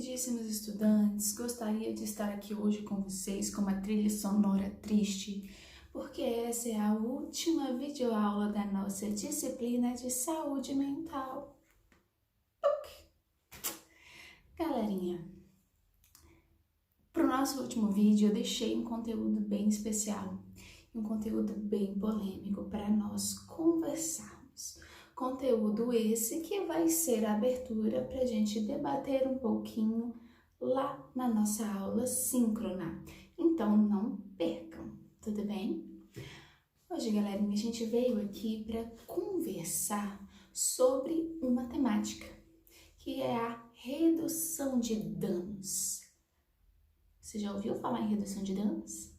queridíssimos estudantes, gostaria de estar aqui hoje com vocês com uma trilha sonora triste, porque essa é a última videoaula da nossa disciplina de saúde mental. Galerinha, para o nosso último vídeo eu deixei um conteúdo bem especial, um conteúdo bem polêmico para nós conversarmos. Conteúdo esse que vai ser a abertura para a gente debater um pouquinho lá na nossa aula síncrona. Então não percam, tudo bem? Hoje, galerinha, a gente veio aqui para conversar sobre uma temática, que é a redução de danos. Você já ouviu falar em redução de danos?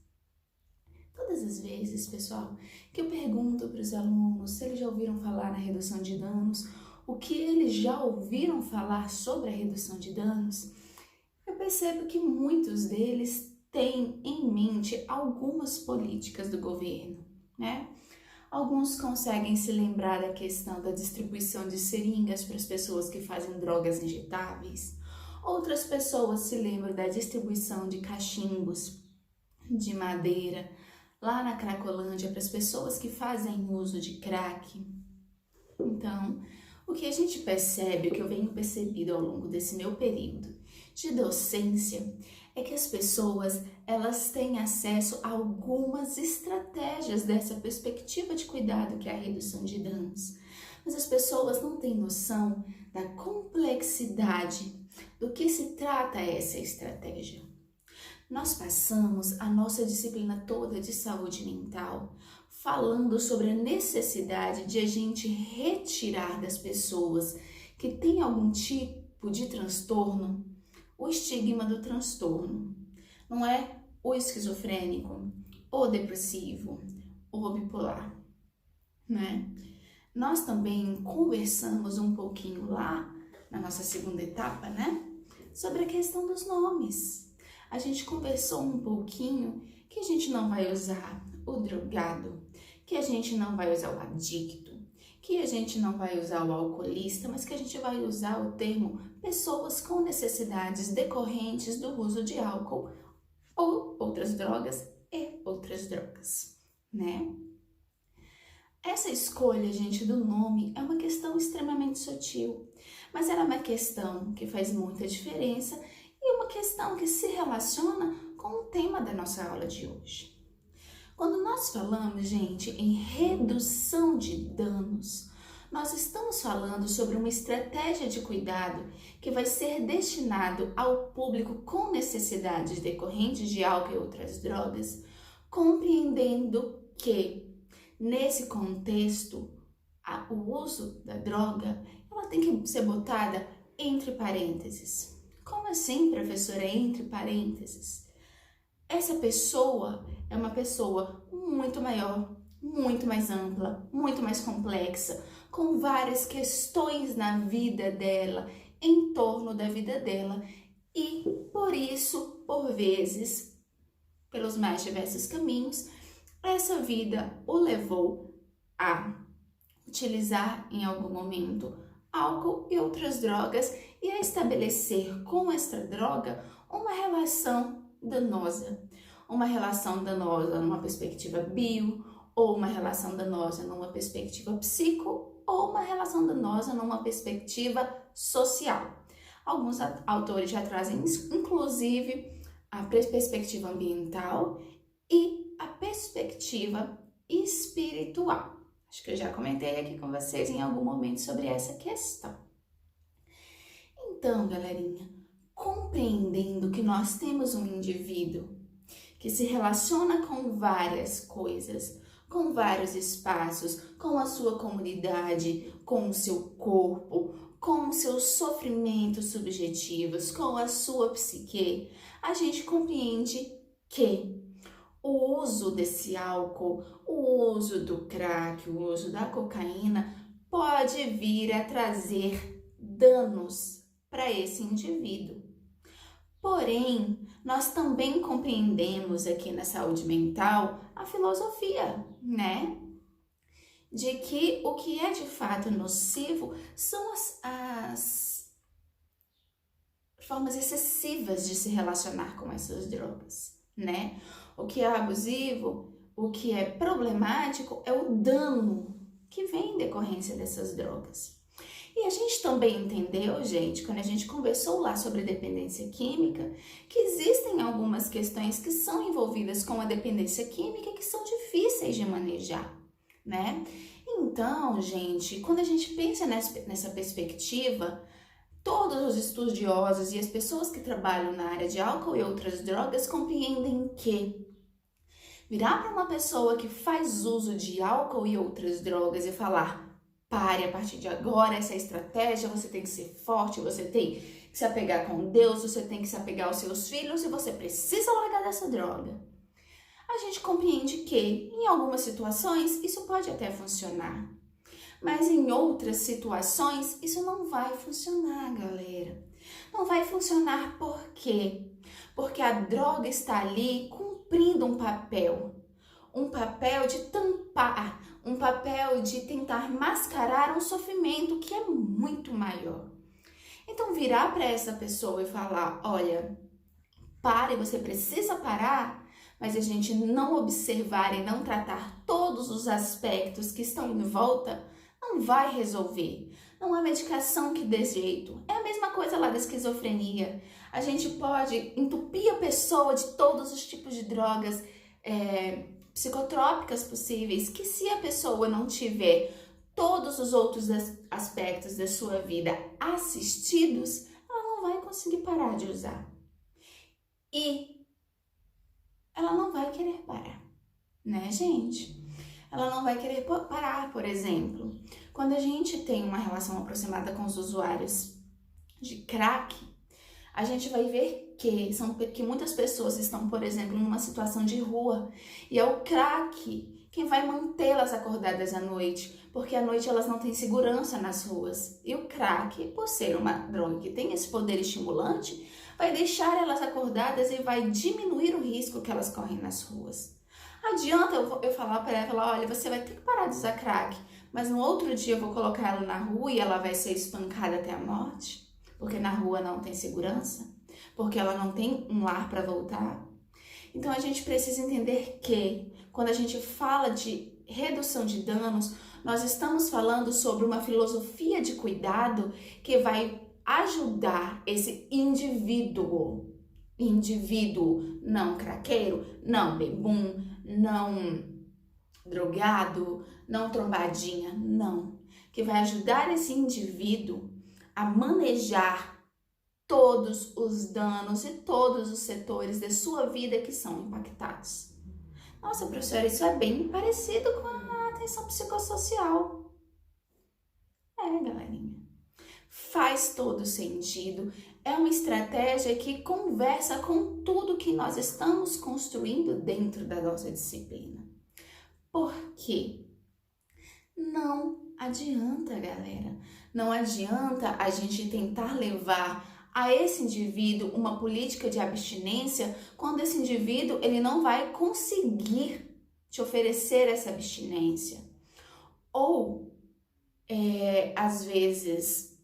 Todas as vezes, pessoal, que eu pergunto para os alunos se eles já ouviram falar na redução de danos, o que eles já ouviram falar sobre a redução de danos, eu percebo que muitos deles têm em mente algumas políticas do governo, né? Alguns conseguem se lembrar da questão da distribuição de seringas para as pessoas que fazem drogas injetáveis. Outras pessoas se lembram da distribuição de cachimbos de madeira lá na Cracolândia para as pessoas que fazem uso de crack. Então, o que a gente percebe, o que eu venho percebido ao longo desse meu período de docência, é que as pessoas, elas têm acesso a algumas estratégias dessa perspectiva de cuidado que é a redução de danos. Mas as pessoas não têm noção da complexidade do que se trata essa estratégia. Nós passamos a nossa disciplina toda de saúde mental falando sobre a necessidade de a gente retirar das pessoas que têm algum tipo de transtorno o estigma do transtorno. Não é o esquizofrênico, o depressivo, o bipolar, né? Nós também conversamos um pouquinho lá na nossa segunda etapa, né? Sobre a questão dos nomes. A gente conversou um pouquinho que a gente não vai usar o drogado, que a gente não vai usar o adicto, que a gente não vai usar o alcoolista, mas que a gente vai usar o termo pessoas com necessidades decorrentes do uso de álcool ou outras drogas e outras drogas, né? Essa escolha, gente, do nome é uma questão extremamente sutil, mas ela é uma questão que faz muita diferença e uma questão que se relaciona com o tema da nossa aula de hoje. Quando nós falamos, gente, em redução de danos, nós estamos falando sobre uma estratégia de cuidado que vai ser destinado ao público com necessidades decorrentes de álcool e outras drogas, compreendendo que, nesse contexto, o uso da droga ela tem que ser botada entre parênteses. Como assim, professora, entre parênteses? Essa pessoa é uma pessoa muito maior, muito mais ampla, muito mais complexa, com várias questões na vida dela, em torno da vida dela, e por isso, por vezes, pelos mais diversos caminhos, essa vida o levou a utilizar em algum momento álcool e outras drogas e a estabelecer com essa droga uma relação danosa numa perspectiva bio, ou uma relação danosa numa perspectiva psico, ou uma relação danosa numa perspectiva social. Alguns autores já trazem, inclusive, a perspectiva ambiental e a perspectiva espiritual. Acho que eu já comentei aqui com vocês em algum momento sobre essa questão. Então, galerinha, compreendendo que nós temos um indivíduo que se relaciona com várias coisas, com vários espaços, com a sua comunidade, com o seu corpo, com os seus sofrimentos subjetivos, com a sua psique, a gente compreende que o uso desse álcool, o uso do crack, o uso da cocaína pode vir a trazer danos para esse indivíduo. Porém, nós também compreendemos aqui na saúde mental a filosofia, né? De que o que é de fato nocivo são as formas excessivas de se relacionar com essas drogas, né? O que é abusivo, o que é problemático é o dano que vem em decorrência dessas drogas. E a gente também entendeu, gente, quando a gente conversou lá sobre dependência química, que existem algumas questões que são envolvidas com a dependência química que são difíceis de manejar, né? Então, gente, quando a gente pensa nessa perspectiva, todos os estudiosos e as pessoas que trabalham na área de álcool e outras drogas compreendem que virar para uma pessoa que faz uso de álcool e outras drogas e falar: pare a partir de agora, essa é a estratégia, você tem que ser forte, você tem que se apegar com Deus, você tem que se apegar aos seus filhos e você precisa largar dessa droga. A gente compreende que, em algumas situações, isso pode até funcionar. Mas em outras situações, isso não vai funcionar, galera. Não vai funcionar por quê? Porque a droga está ali cumprindo um papel de tampar, um papel de tentar mascarar um sofrimento que é muito maior. Então, virar para essa pessoa e falar: olha, pare, você precisa parar, mas a gente não observar e não tratar todos os aspectos que estão em volta, não vai resolver. Não há medicação que dê jeito. É a mesma coisa lá da esquizofrenia. A gente pode entupir a pessoa de todos os tipos de drogas psicotrópicas possíveis, que se a pessoa não tiver todos os outros aspectos da sua vida assistidos, ela não vai conseguir parar de usar. E ela não vai querer parar, né, gente? Ela não vai querer parar, por exemplo, quando a gente tem uma relação aproximada com os usuários de crack, a gente vai ver que muitas pessoas estão, por exemplo, numa situação de rua e é o crack quem vai mantê-las acordadas à noite, porque à noite elas não têm segurança nas ruas. E o crack, por ser uma droga que tem esse poder estimulante, vai deixar elas acordadas e vai diminuir o risco que elas correm nas ruas. Adianta eu falar para ela: olha, você vai ter que parar de usar crack, mas no outro dia eu vou colocar ela na rua e ela vai ser espancada até a morte, porque na rua não tem segurança, porque ela não tem um lar para voltar. Então a gente precisa entender que quando a gente fala de redução de danos, nós estamos falando sobre uma filosofia de cuidado que vai ajudar esse indivíduo não craqueiro, não bebum, não drogado, não trombadinha, não. Que vai ajudar esse indivíduo a manejar todos os danos e todos os setores da sua vida que são impactados. Nossa, professora, isso é bem parecido com a atenção psicossocial. Galerinha. Faz todo sentido. É uma estratégia que conversa com tudo que nós estamos construindo dentro da nossa disciplina. Por quê? Não adianta, galera. Não adianta a gente tentar levar a esse indivíduo uma política de abstinência quando esse indivíduo ele não vai conseguir te oferecer essa abstinência. Ou, às vezes,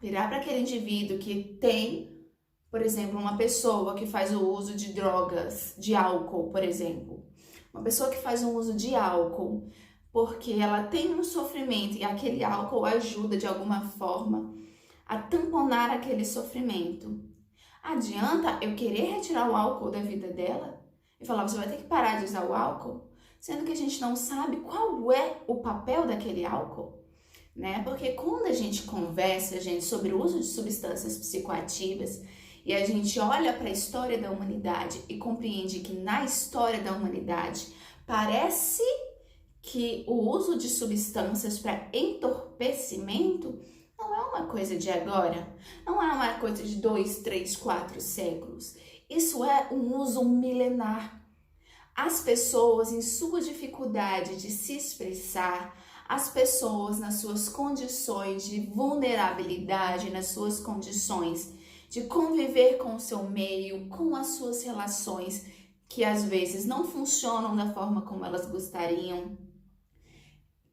virar para aquele indivíduo que tem, por exemplo, uma pessoa que faz o uso de drogas, de álcool, por exemplo. Uma pessoa que faz um uso de álcool porque ela tem um sofrimento e aquele álcool ajuda de alguma forma a tamponar aquele sofrimento. Adianta eu querer retirar o álcool da vida dela e falar: você vai ter que parar de usar o álcool, sendo que a gente não sabe qual é o papel daquele álcool, né? Porque quando a gente conversa, gente, sobre o uso de substâncias psicoativas e a gente olha para a história da humanidade e compreende que na história da humanidade parece que o uso de substâncias para entorpecimento não é uma coisa de agora, não é uma coisa de 2, 3, 4 séculos. Isso é um uso milenar. As pessoas, em sua dificuldade de se expressar, as pessoas nas suas condições de vulnerabilidade, nas suas condições de conviver com o seu meio, com as suas relações, que às vezes não funcionam da forma como elas gostariam,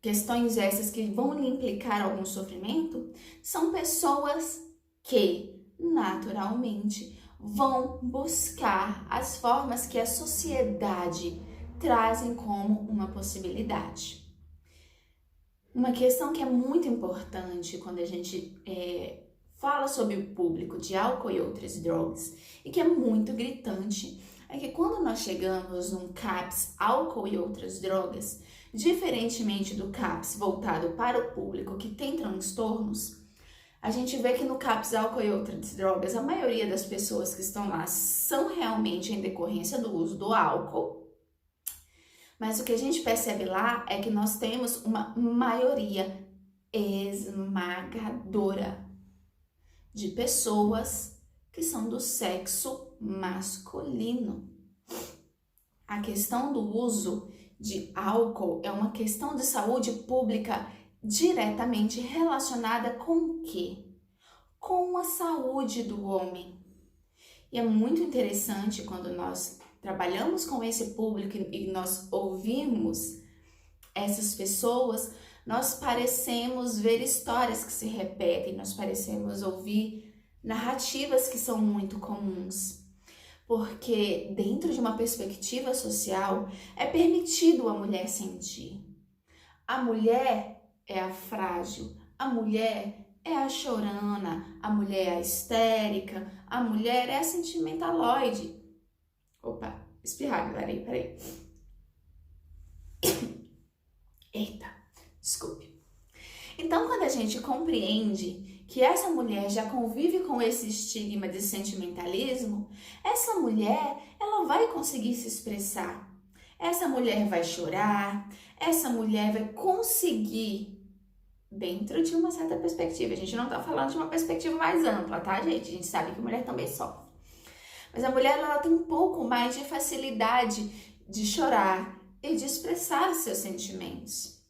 questões essas que vão lhe implicar algum sofrimento, são pessoas que naturalmente vão buscar as formas que a sociedade trazem como uma possibilidade. Uma questão que é muito importante quando a gente fala sobre o público de álcool e outras drogas, e que é muito gritante, é que quando nós chegamos num CAPS álcool e outras drogas, diferentemente do CAPS voltado para o público que tem transtornos, a gente vê que no CAPS álcool e outras drogas, a maioria das pessoas que estão lá são realmente em decorrência do uso do álcool, mas o que a gente percebe lá é que nós temos uma maioria esmagadora de pessoas que são do sexo masculino. A questão do uso de álcool é uma questão de saúde pública diretamente relacionada com o quê? Com a saúde do homem. E é muito interessante quando nós trabalhamos com esse público e nós ouvimos essas pessoas, nós parecemos ver histórias que se repetem, nós parecemos ouvir narrativas que são muito comuns. Porque dentro de uma perspectiva social é permitido a mulher sentir. A mulher é a frágil, a mulher é a chorona, a mulher é a histérica, a mulher é a sentimentaloide. Opa, espirrado, peraí. Eita, desculpe. Então, quando a gente compreende que essa mulher já convive com esse estigma de sentimentalismo, essa mulher, ela vai conseguir se expressar. Essa mulher vai chorar, essa mulher vai conseguir, dentro de uma certa perspectiva. A gente não tá falando de uma perspectiva mais ampla, tá, gente? A gente sabe que a mulher também sofre. Mas a mulher, ela tem um pouco mais de facilidade de chorar e de expressar seus sentimentos.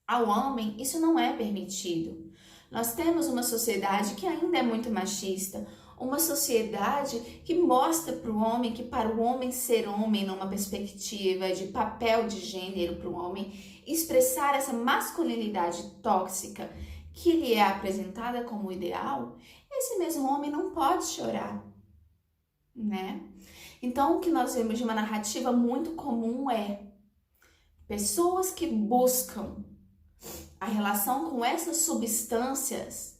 Ao homem, isso não é permitido. Nós temos uma sociedade que ainda é muito machista, uma sociedade que mostra para o homem que para o homem ser homem numa perspectiva de papel de gênero para o homem, expressar essa masculinidade tóxica que lhe é apresentada como ideal, esse mesmo homem não pode chorar, né? Então, o que nós vemos de uma narrativa muito comum é pessoas que buscam a relação com essas substâncias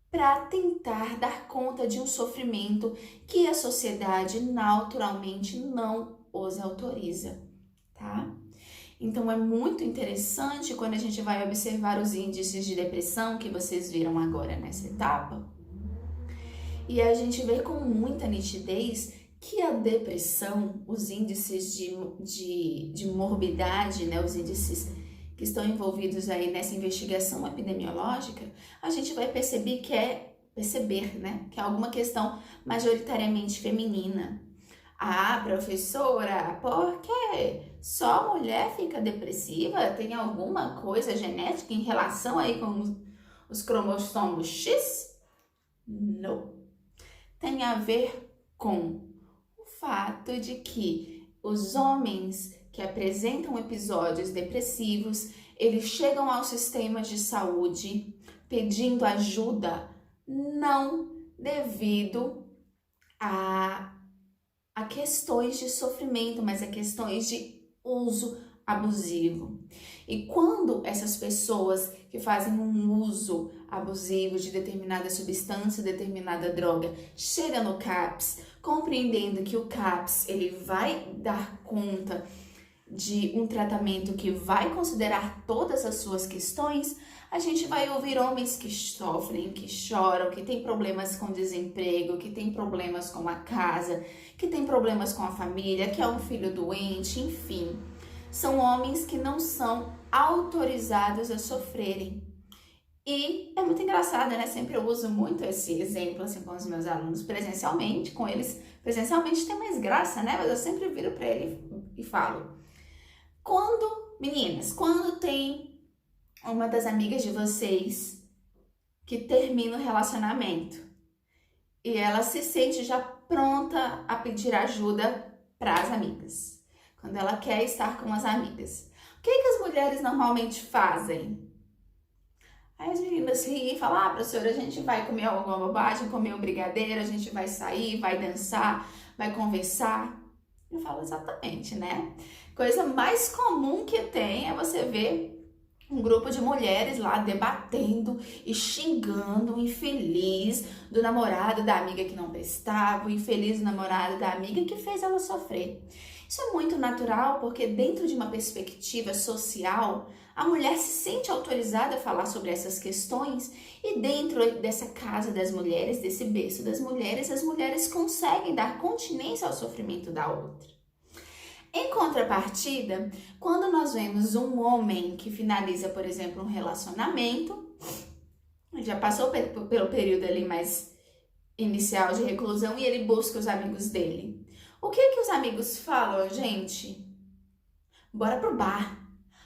para tentar dar conta de um sofrimento que a sociedade naturalmente não os autoriza, tá? Então, é muito interessante quando a gente vai observar os índices de depressão que vocês viram agora nessa etapa, e a gente vê com muita nitidez que a depressão, os índices de morbidade, né, os índices que estão envolvidos aí nessa investigação epidemiológica, a gente vai perceber que é alguma questão majoritariamente feminina. Ah, professora, por quê? Só mulher fica depressiva? Tem alguma coisa genética em relação aí com os cromossomos X? Não. Tem a ver com o fato de que os homens que apresentam episódios depressivos, eles chegam aos sistemas de saúde pedindo ajuda, não devido a questões de sofrimento, mas a questões de uso abusivo. E quando essas pessoas que fazem um uso abusivo de determinada substância, determinada droga, chegam no CAPS, compreendendo que o CAPS ele vai dar conta de um tratamento que vai considerar todas as suas questões, a gente vai ouvir homens que sofrem, que choram, que têm problemas com desemprego, que têm problemas com a casa, que têm problemas com a família, que é um filho doente, enfim. São homens que não são autorizados a sofrerem. E é muito engraçado, né? Sempre eu uso muito esse exemplo assim com os meus alunos presencialmente, com eles presencialmente tem mais graça, né? Mas eu sempre viro para ele e falo: meninas, quando tem uma das amigas de vocês que termina o relacionamento e ela se sente já pronta a pedir ajuda para as amigas, quando ela quer estar com as amigas, o que as mulheres normalmente fazem? Aí as meninas riem e falam, professora, a gente vai comer alguma bobagem, comer um brigadeiro, a gente vai sair, vai dançar, vai conversar. Eu falo, exatamente, né? Coisa mais comum que tem é você ver um grupo de mulheres lá debatendo e xingando o infeliz do namorado da amiga que não prestava, o infeliz do namorado da amiga que fez ela sofrer. Isso é muito natural porque dentro de uma perspectiva social, a mulher se sente autorizada a falar sobre essas questões e dentro dessa casa das mulheres, desse berço das mulheres, as mulheres conseguem dar continência ao sofrimento da outra. Em contrapartida, quando nós vemos um homem que finaliza, por exemplo, um relacionamento, já passou pelo período ali mais inicial de reclusão e ele busca os amigos dele. O que que os amigos falam, gente? Bora pro bar,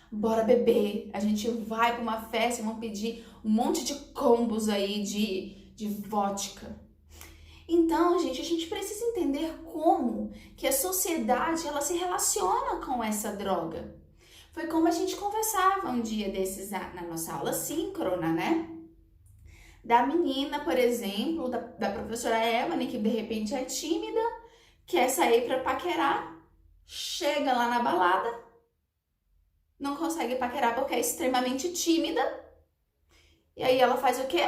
bora beber, a gente vai para uma festa e vão pedir um monte de combos aí de vodka. Então, gente, a gente precisa entender como que a sociedade ela se relaciona com essa droga. Foi como a gente conversava um dia desses na nossa aula síncrona, né? Da menina, por exemplo, da professora Evelyn, que de repente é tímida, quer sair para paquerar, chega lá na balada, não consegue paquerar porque é extremamente tímida, e aí ela faz o quê?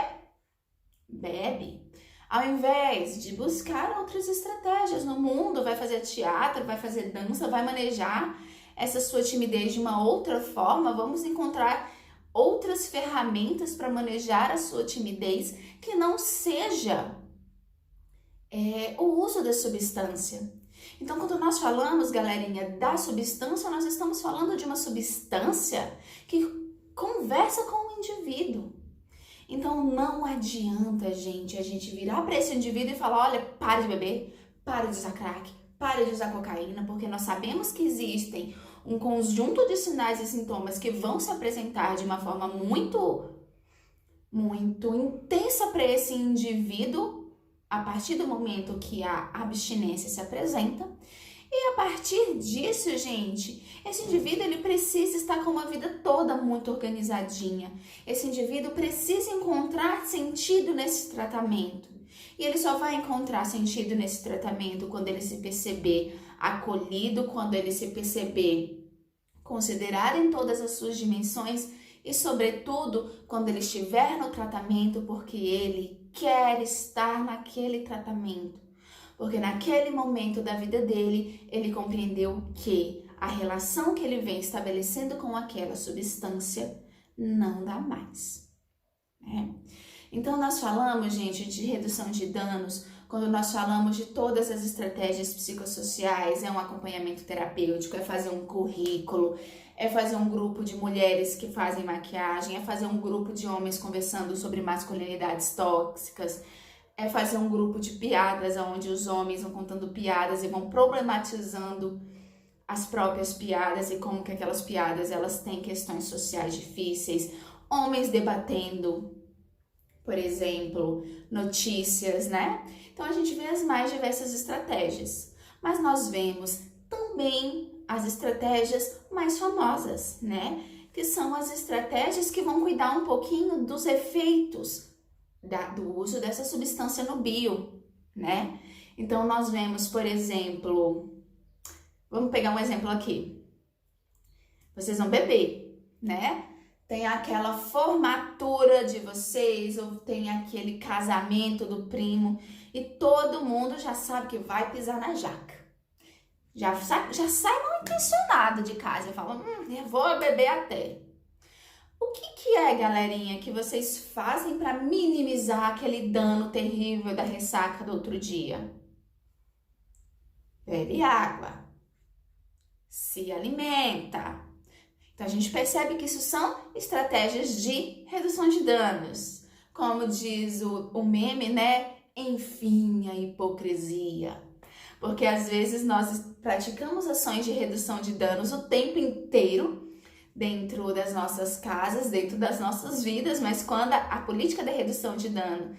Bebe. Ao invés de buscar outras estratégias no mundo, vai fazer teatro, vai fazer dança, vai manejar essa sua timidez de uma outra forma, vamos encontrar outras ferramentas para manejar a sua timidez que não seja o uso da substância. Então, quando nós falamos, galerinha, da substância, nós estamos falando de uma substância que conversa com o indivíduo. Então, não adianta, gente, a gente virar para esse indivíduo e falar, olha, pare de beber, pare de usar crack, pare de usar cocaína, porque nós sabemos que existem um conjunto de sinais e sintomas que vão se apresentar de uma forma muito intensa para esse indivíduo a partir do momento que a abstinência se apresenta. E a partir disso, gente, esse indivíduo ele precisa estar com uma vida toda muito organizadinha. Esse indivíduo precisa encontrar sentido nesse tratamento. E ele só vai encontrar sentido nesse tratamento quando ele se perceber acolhido, quando ele se perceber considerado em todas as suas dimensões e, sobretudo, quando ele estiver no tratamento porque ele quer estar naquele tratamento. Porque naquele momento da vida dele, ele compreendeu que a relação que ele vem estabelecendo com aquela substância não dá mais. Né? Então, nós falamos, gente, de redução de danos, quando nós falamos de todas as estratégias psicossociais, é um acompanhamento terapêutico, é fazer um currículo, é fazer um grupo de mulheres que fazem maquiagem, é fazer um grupo de homens conversando sobre masculinidades tóxicas, é fazer um grupo de piadas, onde os homens vão contando piadas e vão problematizando as próprias piadas e como que aquelas piadas elas têm questões sociais difíceis. Homens debatendo, por exemplo, notícias, né? Então a gente vê as mais diversas estratégias. Mas nós vemos também as estratégias mais famosas, né? Que são as estratégias que vão cuidar um pouquinho dos efeitos do uso dessa substância no bio, né? Então, nós vemos, por exemplo, vamos pegar um exemplo aqui. Vocês vão beber, né? Tem aquela formatura de vocês, ou tem aquele casamento do primo, e todo mundo já sabe que vai pisar na jaca. Já sai mal intencionado de casa e fala, eu vou beber até. O que é, galerinha, que vocês fazem para minimizar aquele dano terrível da ressaca do outro dia? Bebe água, se alimenta. Então, a gente percebe que isso são estratégias de redução de danos. Como diz o meme, né? Enfim, a hipocrisia. Porque, às vezes, nós praticamos ações de redução de danos o tempo inteiro, dentro das nossas casas, dentro das nossas vidas, mas quando a política de redução de dano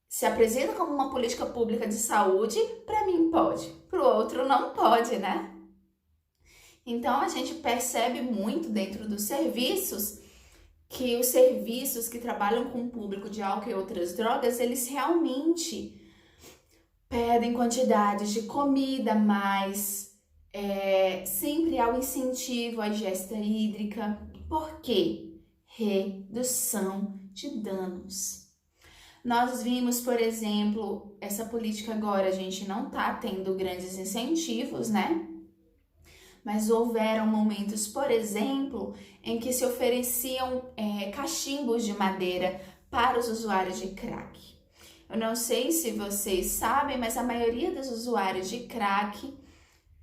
se apresenta como uma política pública de saúde, para mim pode, para o outro não pode, né? Então a gente percebe muito dentro dos serviços que os serviços que trabalham com o público de álcool e outras drogas, eles realmente pedem quantidades de comida mais, sempre há o incentivo à ingesta hídrica. Por quê? Redução de danos. Nós vimos, por exemplo, essa política agora, a gente não está tendo grandes incentivos, né? Mas houveram momentos, por exemplo, em que se ofereciam cachimbos de madeira para os usuários de crack. Eu não sei se vocês sabem, mas a maioria dos usuários de crack,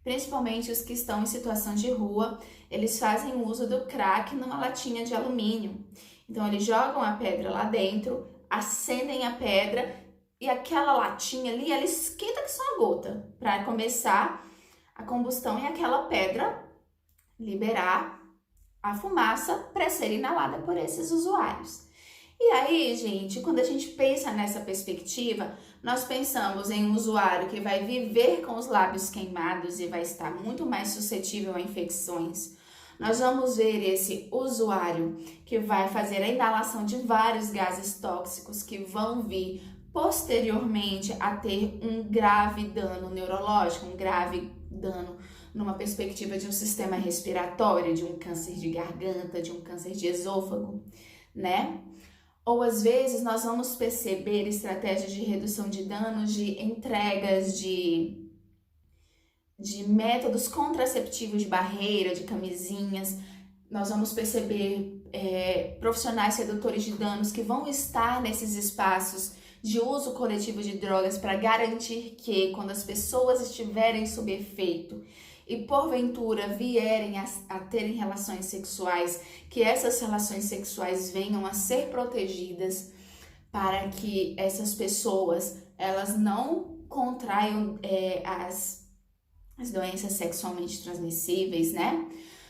principalmente os que estão em situação de rua, eles fazem uso do crack numa latinha de alumínio. Então eles jogam a pedra lá dentro, acendem a pedra e aquela latinha ali, ela esquenta que só uma gota para começar a combustão e aquela pedra liberar a fumaça para ser inalada por esses usuários. E aí, gente, quando a gente pensa nessa perspectiva, nós pensamos em um usuário que vai viver com os lábios queimados e vai estar muito mais suscetível a infecções. Nós vamos ver esse usuário que vai fazer a inalação de vários gases tóxicos que vão vir posteriormente a ter um grave dano neurológico, um grave dano numa perspectiva de um sistema respiratório, de um câncer de garganta, de um câncer de esôfago, né? Ou às vezes nós vamos perceber estratégias de redução de danos, de entregas de métodos contraceptivos de barreira, de camisinhas. Nós vamos perceber profissionais redutores de danos que vão estar nesses espaços de uso coletivo de drogas para garantir que, quando as pessoas estiverem sob efeito e porventura vierem a terem relações sexuais, que essas relações sexuais venham a ser protegidas para que essas pessoas elas não contraiam as doenças sexualmente transmissíveis, né?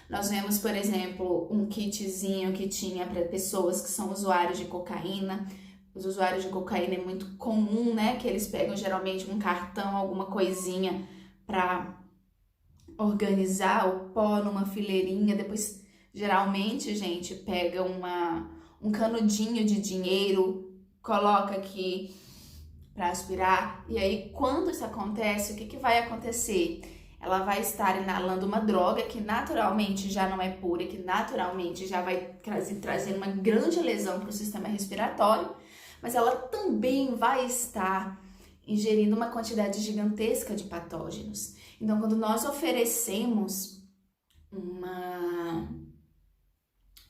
Nós vemos, por exemplo, um kitzinho que tinha para pessoas que são usuários de cocaína. Os usuários de cocaína é muito comum, né? Que eles pegam geralmente um cartão, alguma coisinha para organizar o pó numa fileirinha. Depois, geralmente, gente, pega um canudinho de dinheiro, coloca aqui para aspirar. E aí, quando isso acontece, o que vai acontecer? Ela vai estar inalando uma droga que naturalmente já não é pura, que naturalmente já vai trazer uma grande lesão para o sistema respiratório, mas ela também vai estar ingerindo uma quantidade gigantesca de patógenos. Então, quando nós oferecemos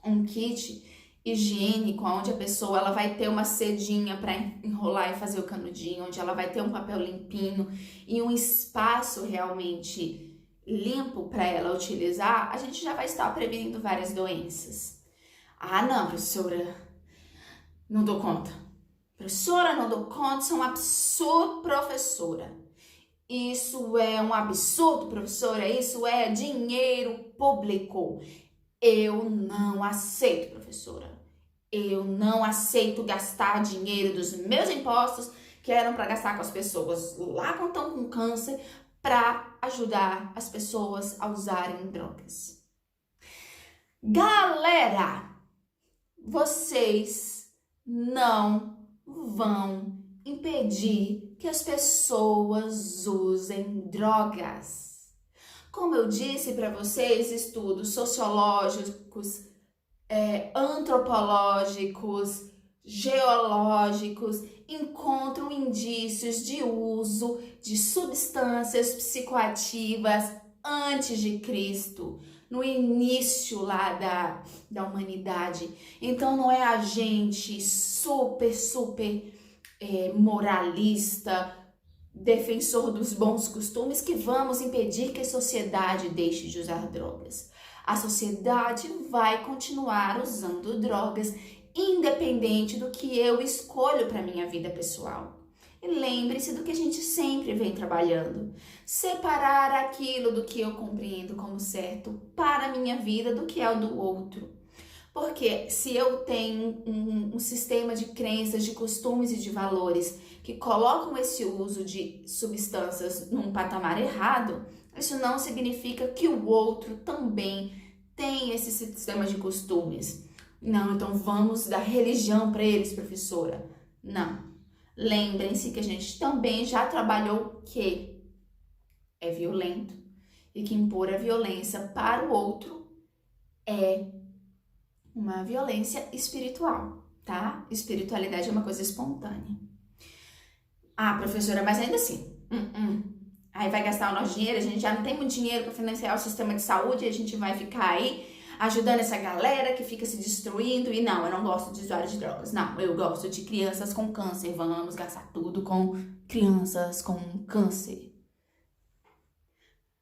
um kit higiênico, onde a pessoa ela vai ter uma sedinha para enrolar e fazer o canudinho, onde ela vai ter um papel limpinho e um espaço realmente limpo para ela utilizar, a gente já vai estar prevenindo várias doenças. Ah, não, professora, não dou conta. Professora, não dou conta, isso é um absurdo, professora. Isso é um absurdo, professora, isso é dinheiro público. Eu não aceito, professora. Eu não aceito gastar dinheiro dos meus impostos, que eram para gastar com as pessoas lá que estão com câncer, para ajudar as pessoas a usarem drogas. Galera, vocês não vão impedir que as pessoas usem drogas. Como eu disse para vocês, estudos sociológicos, antropológicos, geológicos encontram indícios de uso de substâncias psicoativas antes de Cristo, no início lá da humanidade. Então não é a gente super moralista, defensor dos bons costumes, que vamos impedir que a sociedade deixe de usar drogas. A sociedade vai continuar usando drogas, independente do que eu escolho para minha vida pessoal. E lembre-se do que a gente sempre vem trabalhando: separar aquilo do que eu compreendo como certo para a minha vida do que é o do outro. Porque se eu tenho um sistema de crenças, de costumes e de valores que colocam esse uso de substâncias num patamar errado, isso não significa que o outro também tem esse sistema de costumes. Não, então vamos dar religião para eles, professora. Não. Lembrem-se que a gente também já trabalhou que é violento e que impor a violência para o outro é uma violência espiritual, tá? Espiritualidade é uma coisa espontânea. Ah, professora, mas ainda assim, aí vai gastar o nosso dinheiro, a gente já não tem muito dinheiro para financiar o sistema de saúde e a gente vai ficar aí ajudando essa galera que fica se destruindo. E não, eu não gosto de usuários de drogas. Não, eu gosto de crianças com câncer. Vamos gastar tudo com crianças com câncer.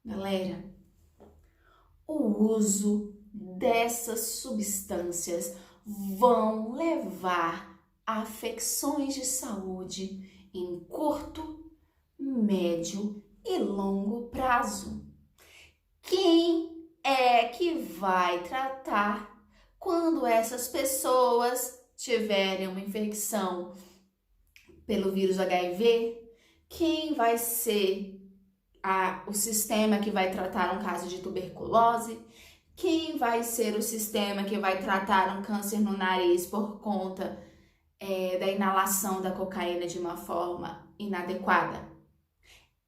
Galera, o uso dessas substâncias vão levar a afecções de saúde em curto, médio e longo prazo. Quem é que vai tratar quando essas pessoas tiverem uma infecção pelo vírus HIV? Quem vai ser o sistema que vai tratar um caso de tuberculose? Quem vai ser o sistema que vai tratar um câncer no nariz por conta da inalação da cocaína de uma forma inadequada?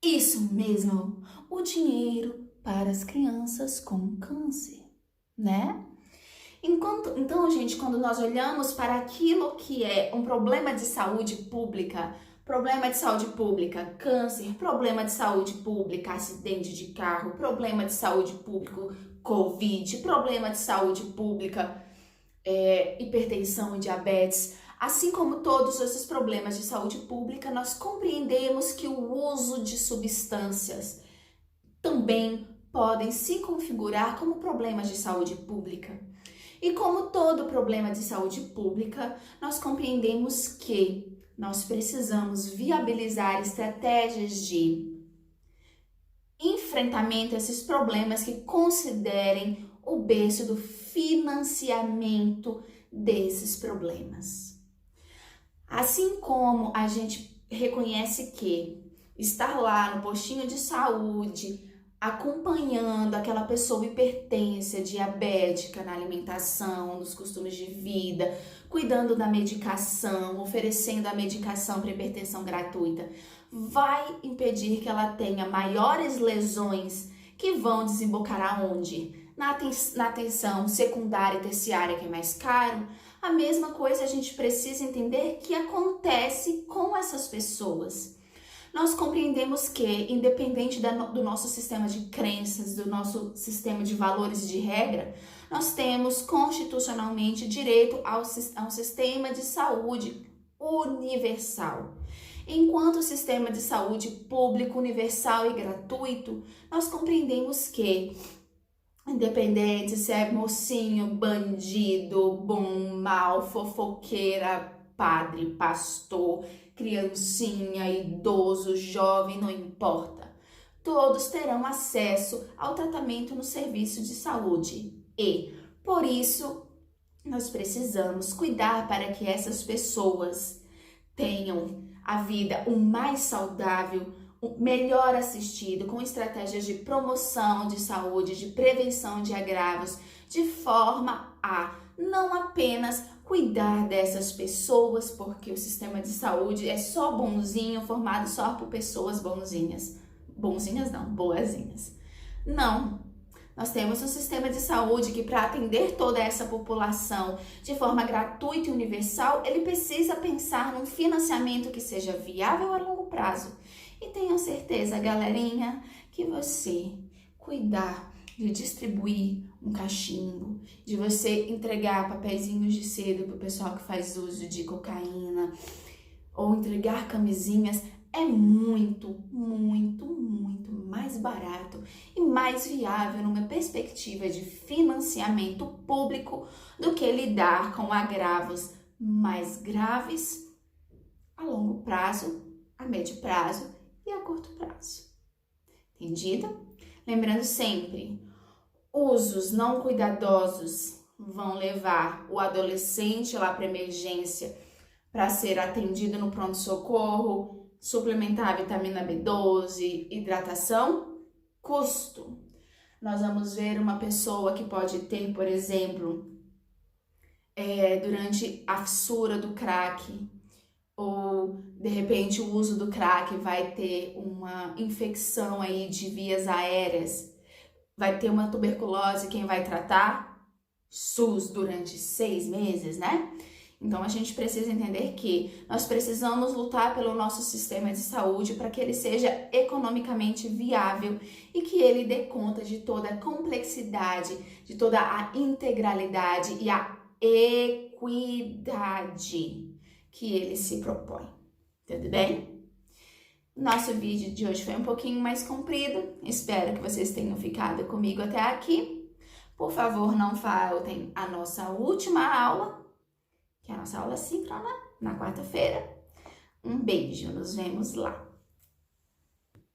Isso mesmo, o dinheiro para as crianças com câncer, né? Então, gente, quando nós olhamos para aquilo que é um problema de saúde pública, câncer, problema de saúde pública, acidente de carro, problema de saúde público, Covid, problema de saúde pública, hipertensão e diabetes, assim como todos esses problemas de saúde pública, nós compreendemos que o uso de substâncias também podem se configurar como problemas de saúde pública. E como todo problema de saúde pública, nós compreendemos que nós precisamos viabilizar estratégias de enfrentamento a esses problemas que considerem o berço do financiamento desses problemas. Assim como a gente reconhece que estar lá no postinho de saúde, acompanhando aquela pessoa hipertensa, diabética na alimentação, nos costumes de vida, cuidando da medicação, oferecendo a medicação para hipertensão gratuita, vai impedir que ela tenha maiores lesões que vão desembocar aonde? Na atenção secundária e terciária, que é mais caro. A mesma coisa a gente precisa entender que acontece com essas pessoas. Nós compreendemos que, independente do nosso sistema de crenças, do nosso sistema de valores e de regra, nós temos constitucionalmente direito a um sistema de saúde universal. Enquanto o sistema de saúde público, universal e gratuito, nós compreendemos que, independente se é mocinho, bandido, bom, mal, fofoqueira, padre, pastor, criancinha, idoso, jovem, não importa. Todos terão acesso ao tratamento no serviço de saúde e, por isso, nós precisamos cuidar para que essas pessoas tenham a vida o mais saudável, o melhor assistido, com estratégias de promoção de saúde, de prevenção de agravos, de forma a não apenas cuidar dessas pessoas, porque o sistema de saúde é só bonzinho, formado só por pessoas bonzinhas. Bonzinhas não, boazinhas. Não. Nós temos um sistema de saúde que, para atender toda essa população de forma gratuita e universal, ele precisa pensar num financiamento que seja viável a longo prazo. E tenham certeza, galerinha, que você cuidar de distribuir um cachimbo, de você entregar papeizinhos de seda para o pessoal que faz uso de cocaína, ou entregar camisinhas, é muito, muito, muito mais barato e mais viável numa perspectiva de financiamento público do que lidar com agravos mais graves a longo prazo, a médio prazo e a curto prazo. Entendido? Lembrando sempre, usos não cuidadosos vão levar o adolescente lá para emergência para ser atendido no pronto-socorro, suplementar vitamina B12, hidratação, custo. Nós vamos ver uma pessoa que pode ter, por exemplo, durante a fissura do crack, ou de repente o uso do crack vai ter uma infecção aí de vias aéreas, vai ter uma tuberculose, quem vai tratar? SUS durante 6 meses, né? Então a gente precisa entender que nós precisamos lutar pelo nosso sistema de saúde para que ele seja economicamente viável e que ele dê conta de toda a complexidade, de toda a integralidade e a equidade que ele se propõe. Tudo bem? Nosso vídeo de hoje foi um pouquinho mais comprido. Espero que vocês tenham ficado comigo até aqui. Por favor, não faltem a nossa última aula, que é a nossa aula síncrona, na quarta-feira. Um beijo, nos vemos lá!